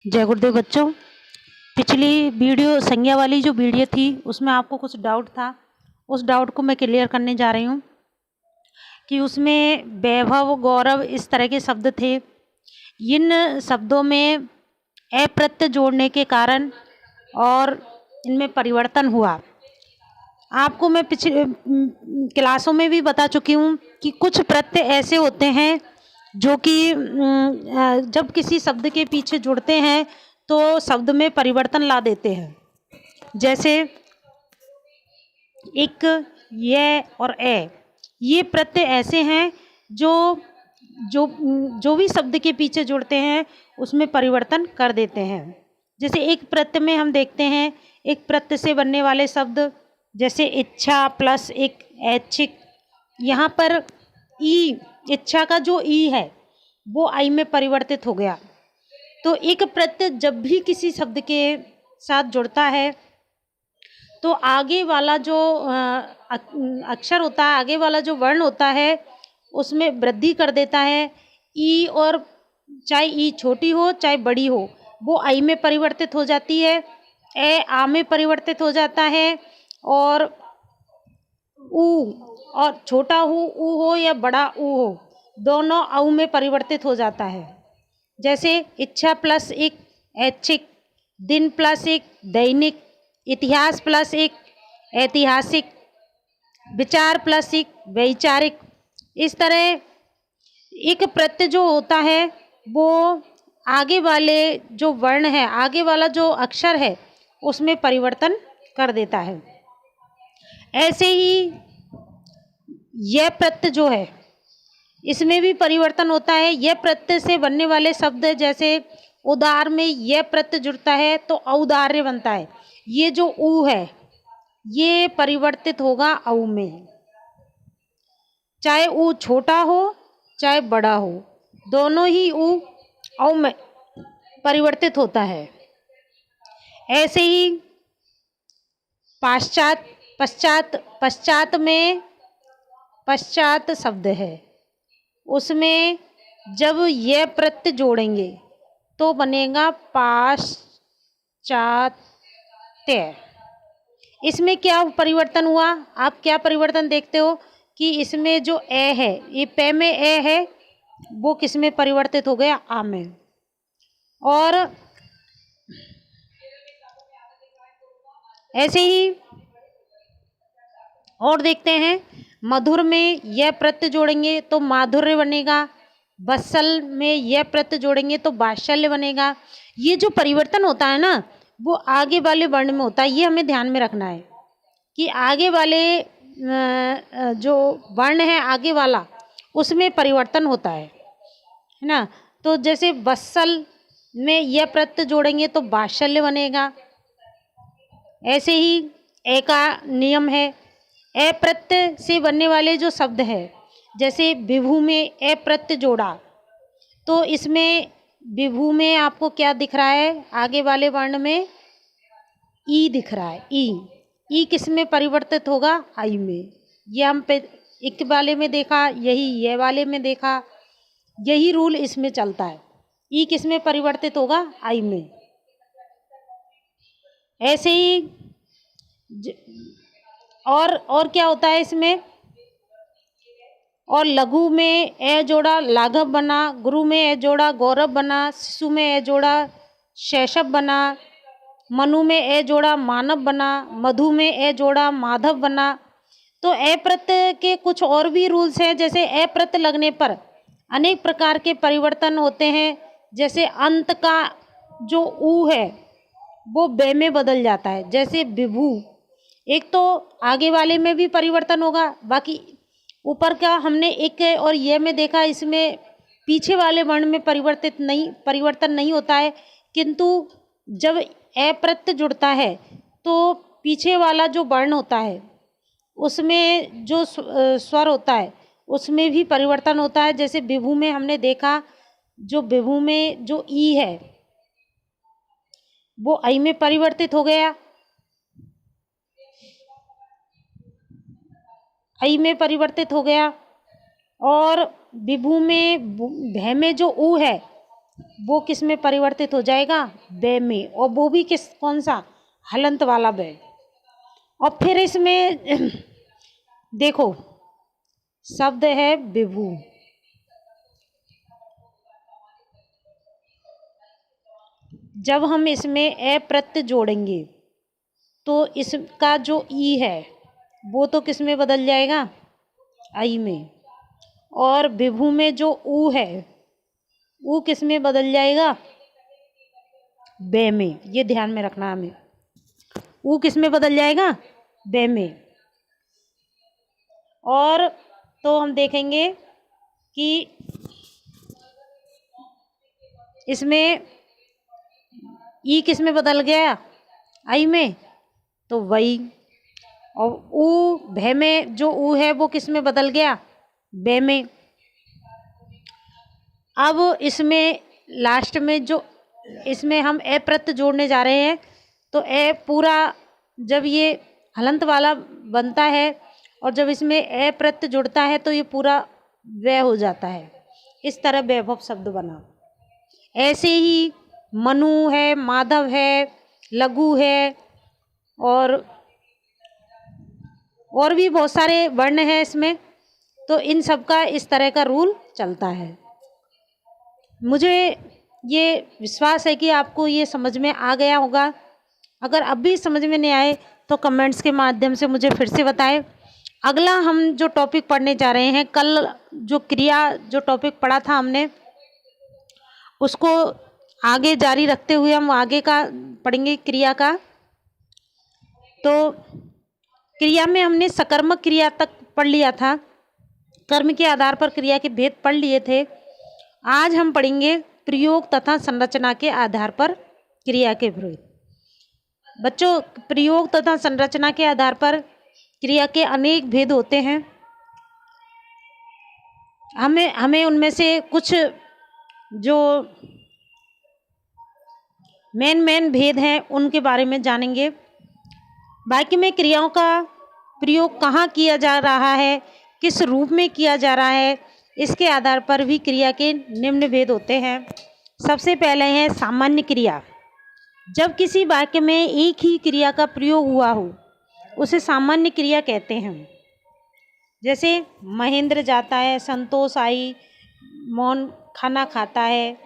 जय गुरुदेव बच्चों। पिछली वीडियो संज्ञा वाली जो वीडियो थी उसमें आपको कुछ डाउट था, उस डाउट को मैं क्लियर करने जा रही हूँ कि उसमें वैभव, गौरव इस तरह के शब्द थे। इन शब्दों में ए प्रत्यय जोड़ने के कारण और इनमें परिवर्तन हुआ। आपको मैं पिछले क्लासों में भी बता चुकी हूँ कि कुछ प्रत्यय ऐसे होते हैं जो कि जब किसी शब्द के पीछे जुड़ते हैं तो शब्द में परिवर्तन ला देते हैं। जैसे इक, ये और ए, ये प्रत्यय ऐसे हैं जो जो जो भी शब्द के पीछे जुड़ते हैं उसमें परिवर्तन कर देते हैं। जैसे एक प्रत्यय में हम देखते हैं, एक प्रत्यय से बनने वाले शब्द जैसे इच्छा प्लस एक ऐच्छिक, यहाँ पर ई, इच्छा का जो ई है वो आई में परिवर्तित हो गया। तो एक प्रत्यय जब भी किसी शब्द के साथ जुड़ता है तो आगे वाला जो अक्षर होता है, आगे वाला जो वर्ण होता है उसमें वृद्धि कर देता है। ई, और चाहे ई छोटी हो चाहे बड़ी हो वो आई में परिवर्तित हो जाती है। ए आ में परिवर्तित हो जाता है। और ऊ, और छोटा ऊ हो या बड़ा ऊ हो, दोनों औ में परिवर्तित हो जाता है। जैसे इच्छा प्लस एक ऐच्छिक, दिन प्लस एक दैनिक, इतिहास प्लस एक ऐतिहासिक, विचार प्लस एक वैचारिक। इस तरह एक प्रत्यय जो होता है वो आगे वाले जो वर्ण है, आगे वाला जो अक्षर है उसमें परिवर्तन कर देता है। ऐसे ही यह प्रत्यय जो है इसमें भी परिवर्तन होता है। यह प्रत्यय से बनने वाले शब्द जैसे उदार में यह प्रत्यय जुड़ता है तो औदार्य बनता है। ये जो ऊ है ये परिवर्तित होगा औ में, चाहे ऊ छोटा हो चाहे बड़ा हो, दोनों ही ऊ औ में परिवर्तित होता है। ऐसे ही पाश्चात, पश्चात, पश्चात में पश्चात शब्द है, उसमें जब यह प्रत्यय जोड़ेंगे तो बनेगा पाश्चात्य। इसमें क्या परिवर्तन हुआ, आप क्या परिवर्तन देखते हो कि इसमें जो ए है, ये पे में ए है, वो किस में परिवर्तित हो गया, आ में। और ऐसे ही और देखते हैं, मधुर में यह प्रत्यय जोड़ेंगे तो माधुर्य बनेगा, वत्सल में यह प्रत्यय जोड़ेंगे तो वात्सल्य बनेगा। ये जो परिवर्तन होता है ना वो आगे वाले वर्ण में होता है। ये हमें ध्यान में रखना है कि आगे वाले जो वर्ण है आगे वाला उसमें परिवर्तन होता है ना। तो जैसे वत्सल में यह प्रत्यय जोड़ेंगे तो वात्सल्य बनेगा। ऐसे ही ए का नियम है, ए प्रत्यय से बनने वाले जो शब्द है, जैसे विभू में ए प्रत्यय जोड़ा तो इसमें विभू में आपको क्या दिख रहा है, आगे वाले वर्ण में ई दिख रहा है। ई किस में परिवर्तित होगा, आई में। ये हम पे एक वाले में देखा, यही ये वाले में देखा, यही रूल इसमें चलता है। ई किस में परिवर्तित होगा, आई में। ऐसे ही और क्या होता है इसमें, और लघु में ए जोड़ा लाघव बना, गुरु में ए जोड़ा गौरव बना, शिशु में ए जोड़ा शैशव बना, मनु में ए जोड़ा मानव बना, मधु में ए जोड़ा माधव बना। तो ए प्रत्यय के कुछ और भी रूल्स हैं। जैसे ए प्रत्यय लगने पर अनेक प्रकार के परिवर्तन होते हैं। जैसे अंत का जो ऊ है वो बे में बदल जाता है। जैसे विभू, एक तो आगे वाले में भी परिवर्तन होगा, बाकी ऊपर का हमने एक और ये में देखा, इसमें पीछे वाले वर्ण में परिवर्तन नहीं होता है। किंतु जब ए प्रत्यय जुड़ता है तो पीछे वाला जो वर्ण होता है उसमें जो स्वर होता है उसमें भी परिवर्तन होता है। जैसे विभू में हमने देखा, जो विभू में जो ई है वो आई में परिवर्तित हो गया, आई में परिवर्तित हो गया। और विभू में भय में जो ऊ है वो किस में परिवर्तित हो जाएगा? बे में। और वो भी कौन सा? हलंत वाला बे। और फिर इसमें देखो शब्द है विभू। जब हम इसमें ए प्रत्यय जोड़ेंगे तो इसका जो ई है वो तो किस में बदल जाएगा? आई में। और विभू में जो ऊ है ऊ किस में बदल जाएगा? बे में। ये ध्यान में रखना हमें। ऊ किस में बदल जाएगा? बे में। और तो हम देखेंगे कि इसमें ई किस में बदल गया? आई में। तो वही। और ऊ भे में जो ऊ है वो किस में बदल गया? बे में। अब इसमें लास्ट में जो इसमें हम ए प्रत्यय जोड़ने जा रहे हैं तो ए पूरा जब ये हलंत वाला बनता है और जब इसमें ए प्रत्यय जुड़ता है तो ये पूरा वै हो जाता है। इस तरह वैभव शब्द बना। ऐसे ही मनु है, माधव है, लघु है और भी बहुत सारे वर्ण हैं इसमें। तो इन सब का इस तरह का रूल चलता है। मुझे ये विश्वास है कि आपको ये समझ में आ गया होगा। अगर अब भी समझ में नहीं आए तो कमेंट्स के माध्यम से मुझे फिर से बताएं। अगला हम जो टॉपिक पढ़ने जा रहे हैं, कल जो क्रिया जो टॉपिक पढ़ा था हमने उसको आगे जारी रखते हुए हम आगे का पढ़ेंगे क्रिया का। तो क्रिया में हमने सकर्मक क्रिया तक पढ़ लिया था, कर्म के आधार पर क्रिया के भेद पढ़ लिए थे। आज हम पढ़ेंगे प्रयोग तथा संरचना के आधार पर क्रिया के भेद। बच्चों, प्रयोग तथा संरचना के आधार पर क्रिया के अनेक भेद होते हैं। हमें उनमें से कुछ जो मेन भेद हैं उनके बारे में जानेंगे। वाक्य में क्रियाओं का प्रयोग कहाँ किया जा रहा है, किस रूप में किया जा रहा है, इसके आधार पर भी क्रिया के निम्न भेद होते हैं। सबसे पहले है सामान्य क्रिया। जब किसी वाक्य में एक ही क्रिया का प्रयोग हुआ हो उसे सामान्य क्रिया कहते हैं। जैसे महेंद्र जाता है, संतोष आई, मौन खाना खाता है।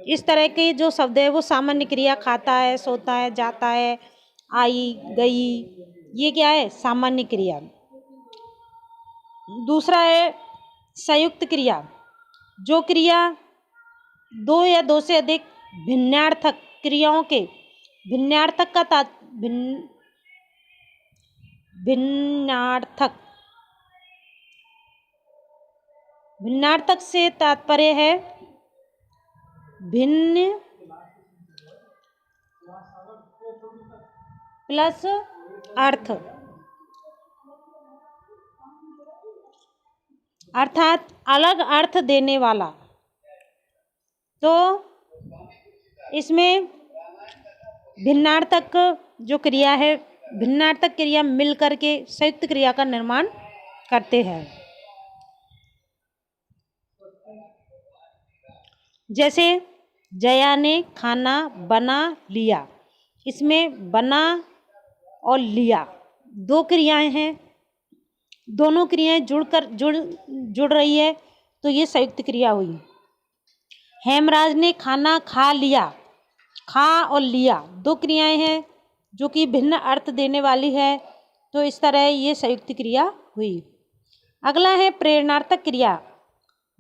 इस तरह के जो शब्द है वो सामान्य क्रिया। खाता है, सोता है, जाता है, आई, गई, ये क्या है? सामान्य क्रिया। दूसरा है संयुक्त क्रिया। जो क्रिया दो या दो से अधिक भिन्नार्थक क्रियाओं के भिन्नार्थक से तात्पर्य है भिन्न प्लस अर्थ, अर्थात अलग अर्थ देने वाला। तो इसमें भिन्नार्थक जो क्रिया है, भिन्नार्थक क्रिया मिलकर के संयुक्त क्रिया का निर्माण करते हैं। जैसे जया ने खाना बना लिया। इसमें बना और लिया दो क्रियाएं हैं, दोनों क्रियाएं जुड़ रही है तो ये संयुक्त क्रिया हुई। हेमराज ने खाना खा लिया। खा और लिया दो क्रियाएं हैं जो कि भिन्न अर्थ देने वाली है, तो इस तरह ये संयुक्त क्रिया हुई। अगला है प्रेरणार्थक क्रिया।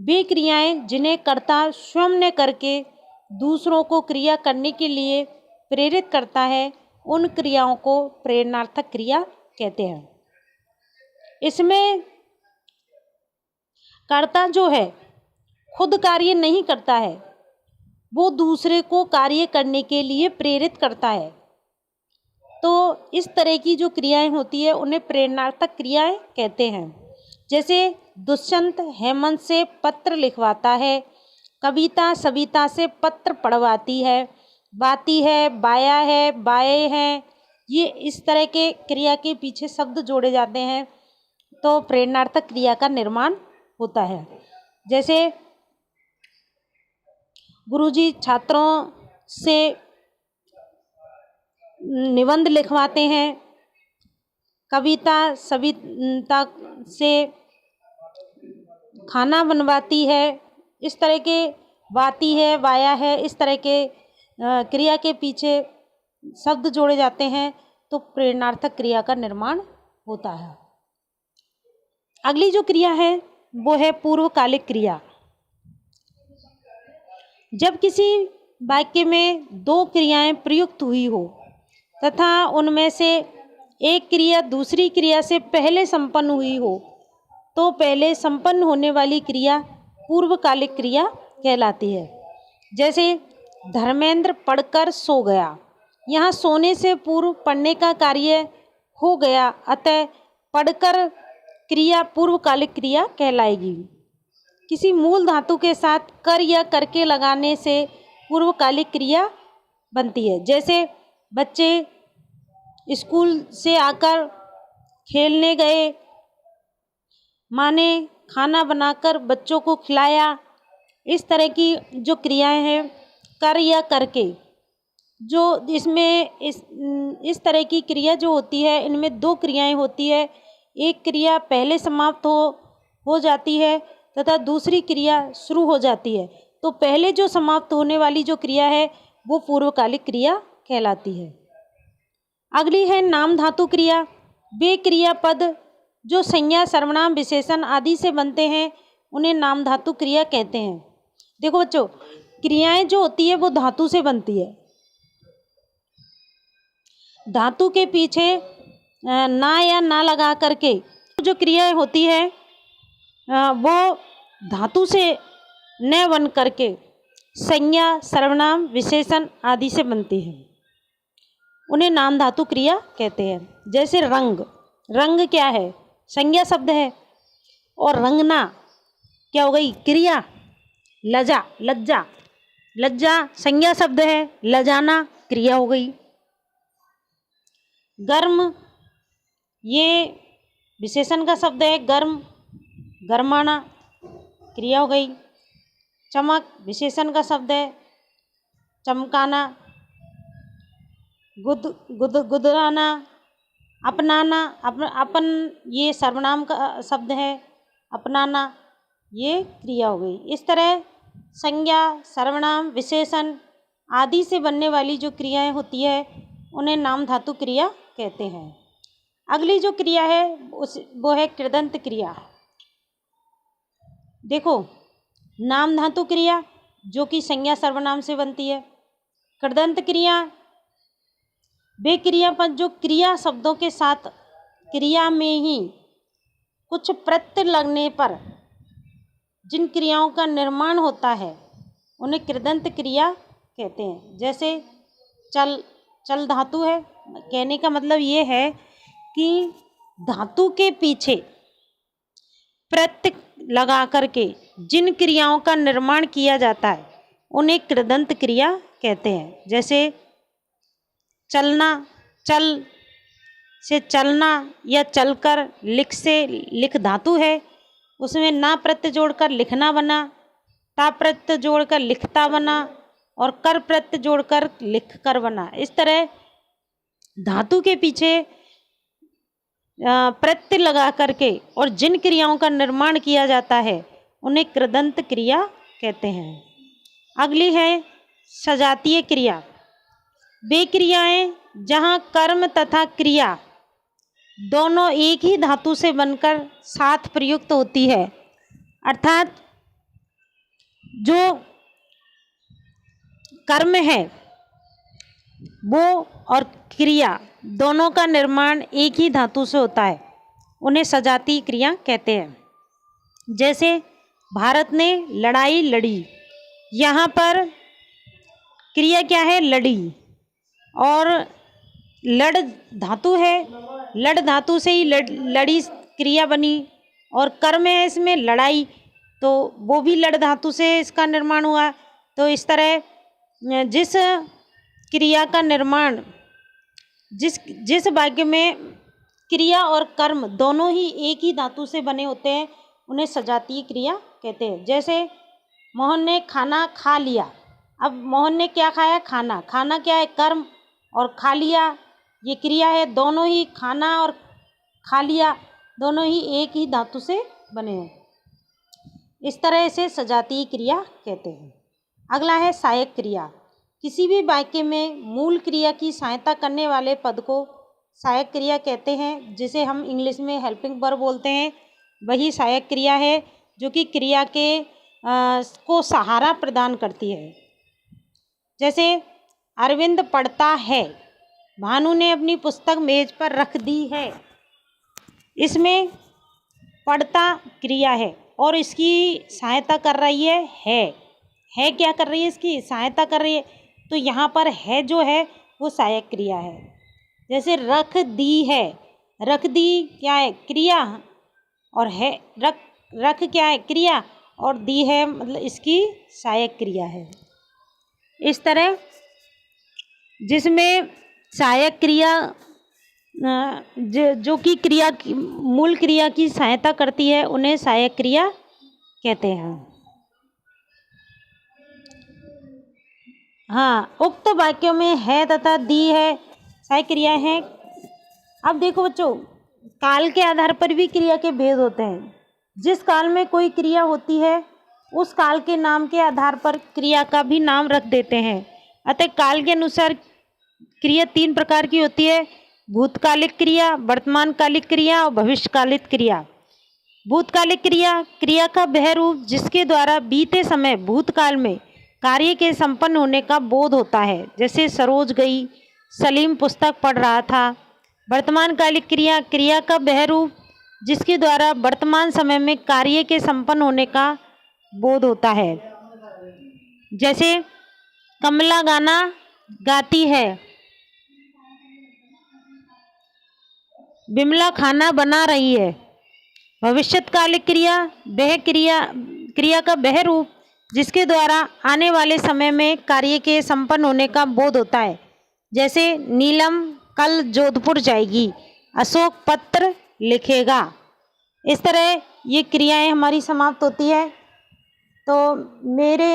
वे क्रियाएं जिन्हें कर्ता स्वयं ने करके दूसरों को क्रिया करने के लिए प्रेरित करता है, उन क्रियाओं को प्रेरणार्थक क्रिया कहते हैं। इसमें कर्ता जो है खुद कार्य नहीं करता है, वो दूसरे को कार्य करने के लिए प्रेरित करता है। तो इस तरह की जो क्रियाएं होती है उन्हें प्रेरणार्थक क्रियाएं कहते हैं। जैसे दुष्यंत हेमंत से पत्र लिखवाता है, कविता सविता से पत्र पढ़वाती है, बाती है, बाया है, बाए हैं। ये इस तरह के क्रिया के पीछे शब्द जोड़े जाते हैं तो प्रेरणार्थक क्रिया का निर्माण होता है। जैसे गुरुजी छात्रों से निबंध लिखवाते हैं, कविता सविता से खाना बनवाती है, इस तरह के वाती है, वाया है, इस तरह के क्रिया के पीछे शब्द जोड़े जाते हैं तो प्रेरणार्थक क्रिया का निर्माण होता है। अगली जो क्रिया है वो है पूर्वकालिक क्रिया। जब किसी वाक्य में दो क्रियाएं प्रयुक्त हुई हो तथा उनमें से एक क्रिया दूसरी क्रिया से पहले संपन्न हुई हो तो पहले संपन्न होने वाली क्रिया पूर्वकालिक क्रिया कहलाती है। जैसे धर्मेंद्र पढ़कर सो गया, यहाँ सोने से पूर्व पढ़ने का कार्य हो गया, अतः पढ़कर क्रिया पूर्वकालिक क्रिया कहलाएगी। किसी मूल धातु के साथ कर या करके लगाने से पूर्वकालिक क्रिया बनती है। जैसे बच्चे स्कूल से आकर खेलने गए, माँ ने खाना बनाकर बच्चों को खिलाया, इस तरह की जो क्रियाएं हैं कर या करके, जो इसमें इस तरह की क्रिया जो होती है इनमें दो क्रियाएं होती है। एक क्रिया पहले समाप्त हो जाती है तथा दूसरी क्रिया शुरू हो जाती है। तो पहले जो समाप्त होने वाली जो क्रिया है वो पूर्वकालिक क्रिया कहलाती है। अगली है नाम धातु क्रिया। वे क्रियापद जो संज्ञा सर्वनाम विशेषण आदि से बनते हैं उन्हें नाम धातु क्रिया कहते हैं। देखो बच्चों, क्रियाएं जो होती है वो धातु से बनती है। धातु के पीछे ना या ना लगा करके जो क्रियाएं होती है वो धातु से न बन करके संज्ञा सर्वनाम विशेषण आदि से बनती है, उन्हें नाम धातु क्रिया कहते हैं। जैसे रंग, रंग क्या है? संज्ञा शब्द है। और रंगना क्या हो गई? क्रिया। लजा, लज्जा, लज्जा संज्ञा शब्द है, लजाना क्रिया हो गई। गर्म, ये विशेषण का शब्द है, गर्म, गरमाना क्रिया हो गई। चमक विशेषण का शब्द है, चमकाना। गुदराना, अपनाना, अपन ये सर्वनाम का शब्द है, अपनाना ये क्रिया हो गई। इस तरह संज्ञा सर्वनाम विशेषण आदि से बनने वाली जो क्रियाएं होती है उन्हें नाम धातु क्रिया कहते हैं। अगली जो क्रिया है वो है कृदंत क्रिया। देखो, नाम धातु क्रिया जो कि संज्ञा सर्वनाम से बनती है। कृदंत क्रिया वे क्रियापद जो क्रिया शब्दों के साथ क्रिया में ही कुछ प्रत्यय लगने पर जिन क्रियाओं का निर्माण होता है उन्हें कृदंत क्रिया कहते हैं। जैसे चल, चल धातु है, कहने का मतलब ये है कि धातु के पीछे प्रत्यय लगा करके जिन क्रियाओं का निर्माण किया जाता है उन्हें कृदंत क्रिया कहते हैं। जैसे चलना, चल से चलना या चलकर, लिख से लिख धातु है, उसमें ना प्रत्यय जोड़कर लिखना बना, ता प्रत्यय जोड़कर लिखता बना और कर प्रत्यय जोड़कर लिख कर बना। इस तरह धातु के पीछे प्रत्यय लगा करके और जिन क्रियाओं का निर्माण किया जाता है उन्हें कृदंत क्रिया कहते हैं। अगली है सजातीय क्रिया। वे क्रियाएं जहाँ कर्म तथा क्रिया दोनों एक ही धातु से बनकर साथ प्रयुक्त होती है, अर्थात जो कर्म है वो और क्रिया दोनों का निर्माण एक ही धातु से होता है, उन्हें सजातीय क्रिया कहते हैं। जैसे भारत ने लड़ाई लड़ी, यहाँ पर क्रिया क्या है? लड़ी, और लड़ धातु है, लड़ धातु से ही लड़ी क्रिया बनी, और कर्म है इसमें लड़ाई, तो वो भी लड़ धातु से इसका निर्माण हुआ। तो इस तरह जिस क्रिया का निर्माण, जिस वाक्य में क्रिया और कर्म दोनों ही एक ही धातु से बने होते हैं उन्हें सजातीय क्रिया कहते हैं। जैसे मोहन ने खाना खा लिया, अब मोहन ने क्या खाया? खाना। खाना क्या है? कर्म। और खा लिया ये क्रिया है। दोनों ही खाना और खा लिया दोनों ही एक ही धातु से बने हैं। इस तरह से सजातीय क्रिया कहते हैं। अगला है सहायक क्रिया। किसी भी वाक्य में मूल क्रिया की सहायता करने वाले पद को सहायक क्रिया कहते हैं, जिसे हम इंग्लिश में हेल्पिंग वर्ब बोलते हैं। वही सहायक क्रिया है जो कि क्रिया के को सहारा प्रदान करती है। जैसे अरविंद पढ़ता है, भानु ने अपनी पुस्तक मेज पर रख दी है। इसमें पढ़ता क्रिया है और इसकी सहायता कर रही है क्या कर रही है? इसकी सहायता कर रही है। तो यहाँ पर है जो है वो सहायक क्रिया है। जैसे रख दी है, रख दी क्या है? क्रिया। और है रख क्या है? क्रिया। और दी है मतलब इसकी सहायक क्रिया है। इस तरह जिसमें सहायक क्रिया जो कि क्रिया की मूल क्रिया की सहायता करती है उन्हें सहायक क्रिया कहते हैं। हाँ, उक्त वाक्यों में है तथा दी है सहायक क्रिया है। अब देखो बच्चों, काल के आधार पर भी क्रिया के भेद होते हैं। जिस काल में कोई क्रिया होती है उस काल के नाम के आधार पर क्रिया का भी नाम रख देते हैं। अतः काल के अनुसार क्रिया 3 प्रकार की होती है: भूतकालिक क्रिया, वर्तमानकालिक क्रिया और भविष्यकालिक क्रिया। भूतकालिक क्रिया, क्रिया का वह रूप जिसके द्वारा बीते समय भूतकाल में कार्य के संपन्न होने का बोध होता है। जैसे सरोज गई, सलीम पुस्तक पढ़ रहा था। वर्तमानकालिक क्रिया, क्रिया का वह रूप जिसके द्वारा वर्तमान समय में कार्य के संपन्न होने का बोध होता है। जैसे कमला गाना गाती है, बिमला खाना बना रही है। भविष्यकालिक क्रिया, वह क्रिया का वह रूप जिसके द्वारा आने वाले समय में कार्य के संपन्न होने का बोध होता है। जैसे नीलम कल जोधपुर जाएगी, अशोक पत्र लिखेगा। इस तरह ये क्रियाएं हमारी समाप्त होती है। तो मेरे